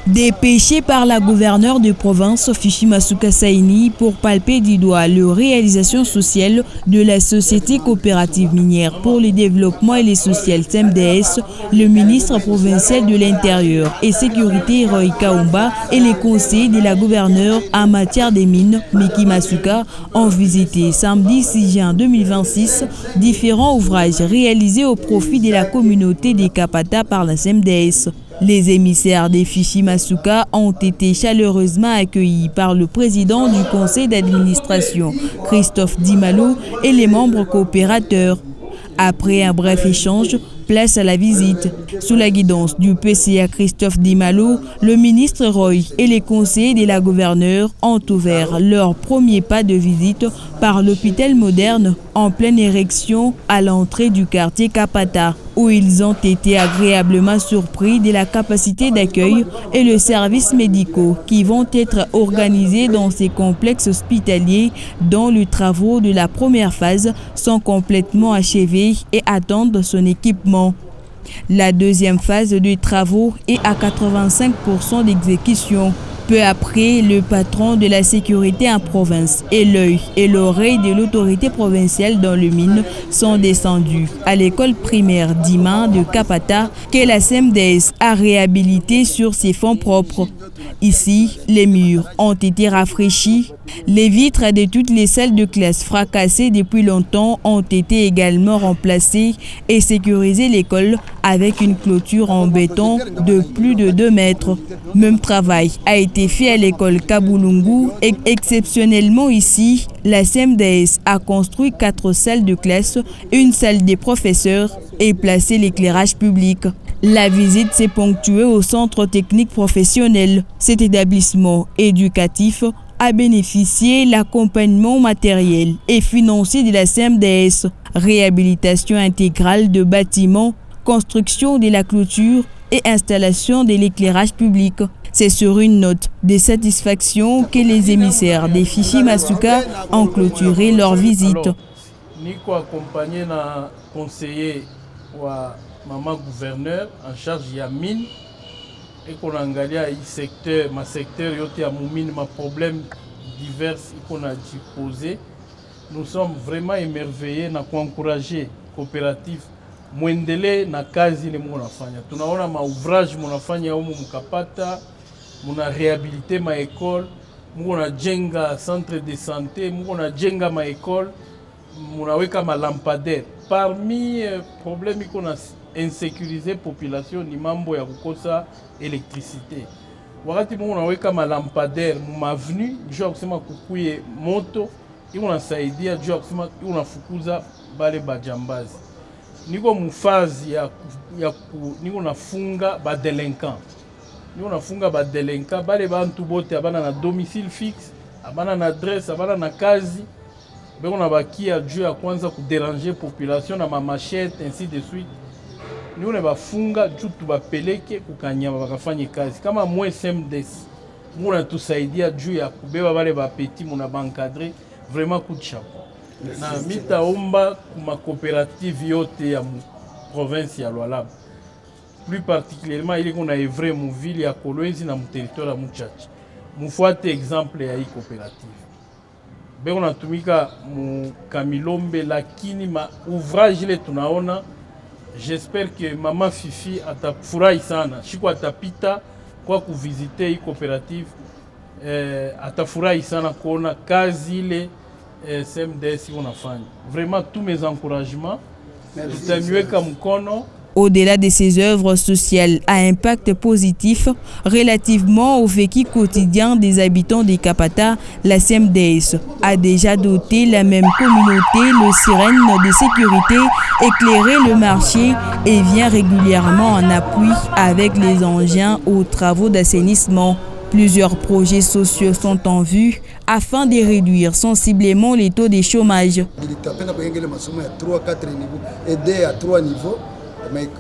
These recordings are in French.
Dépêché par la gouverneure de province Fifi Masuka Saini pour palper du doigt la réalisation sociale de la Société coopérative minière pour le développement et les sociales SEMDES, le ministre provincial de l'Intérieur et Sécurité Roy Kaumba et les conseillers de la gouverneure en matière des mines, Miki Masuka, ont visité samedi 6 juin 2026 différents ouvrages réalisés au profit de la communauté des Kapata par la SEMDES. Les émissaires des Fifi Masuka ont été chaleureusement accueillis par le président du conseil d'administration, Christophe Dimalo, et les membres coopérateurs. Après un bref échange, place à la visite. Sous la guidance du PCA Christophe Dimalo, le ministre Roy et les conseillers de la gouverneure ont ouvert leur premier pas de visite par l'hôpital moderne en pleine érection à l'entrée du quartier Kapata, où ils ont été agréablement surpris de la capacité d'accueil et le services médicaux qui vont être organisés dans ces complexes hospitaliers dont les travaux de la première phase sont complètement achevés et attendent son équipement. La deuxième phase de travaux est à 85% d'exécution. Peu après, le patron de la sécurité en province et l'œil et l'oreille de l'autorité provinciale dans le mine sont descendus à l'école primaire d'Ima de Kapata que la SEMDES a réhabilité sur ses fonds propres. Ici, les murs ont été rafraîchis. Les vitres de toutes les salles de classe fracassées depuis longtemps ont été également remplacées et sécurisé l'école avec une clôture en béton de plus de 2 mètres. Même travail a été fait à l'école Kabulungu et exceptionnellement ici, la SEMDES a construit 4 salles de classe, une salle des professeurs et placé l'éclairage public. La visite s'est ponctuée au centre technique professionnel. Cet établissement éducatif a bénéficié l'accompagnement matériel et financier de la SEMDES, réhabilitation intégrale de bâtiments, construction de la clôture et installation de l'éclairage public. C'est sur une note de satisfaction que les émissaires des Fifi Masuka ont clôturé leur visite. Niko accompagné na conseiller wa maman gouverneur en charge ya mine et qu'on angalia i secteur ma secteur yote ya mine ma problème divers qu'on a posé. Nous sommes vraiment émerveillés na encourager coopérative muendele na kazi ile mnafanya. Tunaona ma ouvrage mnafanya huko mkapata, muna réhabiliter ma école, muna jenga centre de santé, muna jenga ma école, munaweka ma lampadaire. Parmi problème qu'on a insécurisé population ni mambo ya kukosa électricité. Wakati munaweka ma lampadaire mu avenue, jua kusema kukuye moto, inasaidia jua kusema unafukuza bale bajambazi. Niko mufazi niko nafunga ba delinquant. Niko nafunga ba delinquant bale bantu bote abana na domicile fixe, abana na adresse, abana na kazi. Beko na bakia juu ya kwanza kudéranger population na ma machette ainsi de suite. Niko na bafunga juu tubapeleke kukanyama bakafanye kazi. Kama mwe SEMDES, muna tusaidia juu ya kubeba bale ba petit muna bankadrer vraiment coup de chapeau. Na mitaomba kuma coopérative yote ya province ya Lualaba. Plus particulièrement il qu'on a œuvré mu ville ya Kolwezi na mu territoire ya Muchachi. Mufuate exemple ya hii coopérative. Beko natumika mu Kamilombe lakini ma ouvrage ile tunaona, j'espère que mama Fifi atafurahi sana. Shiko atapita kwa kuvisiter hii coopérative, atafurahi sana kuona kazi ile SEMDES unafanya. Vraiment tous mes encouragements. Tutaniweka mkono. Au-delà de ces œuvres sociales à impact positif relativement au vécu quotidien des habitants des Kapata, la SEMDES a déjà doté la même communauté le sirène de sécurité, éclairer le marché et vient régulièrement en appui avec les engins aux travaux d'assainissement. Plusieurs projets sociaux sont en vue afin de réduire sensiblement les taux de chômage.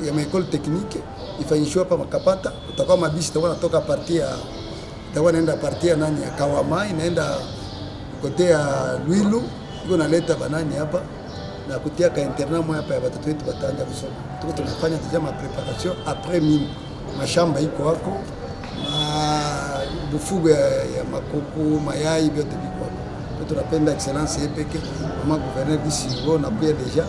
Ya maekole technique ifanyishwe hapa Makapata. Utakuwa mabisi takuwa natoka partia itakuwa naenda partia nani ya Kawama, inaenda kote ya Lwilu, iko naleta banani hapa na kutia ka internat moja hapa ya watoto wetu batanja kusoma. Tuko tunafanya deja ma préparation après mine. Mashamba iko wako, bufugo ya makuku, mayai, vyote viko hapo. Tunapenda excellence yepeke mama gouverneur d'ici na pia deja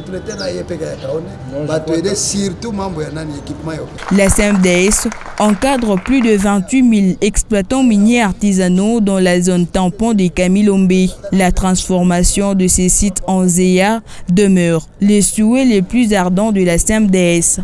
tuletea na yepeke ya kaone batuede surtout mambo ya nani équipement yote. La SEMDES encadre plus de 28 000 exploitants miniers artisanaux dans la zone tampon de Kamilombe. La transformation de ces sites en ZEA demeure les souhaits les plus ardents de la SEMDES.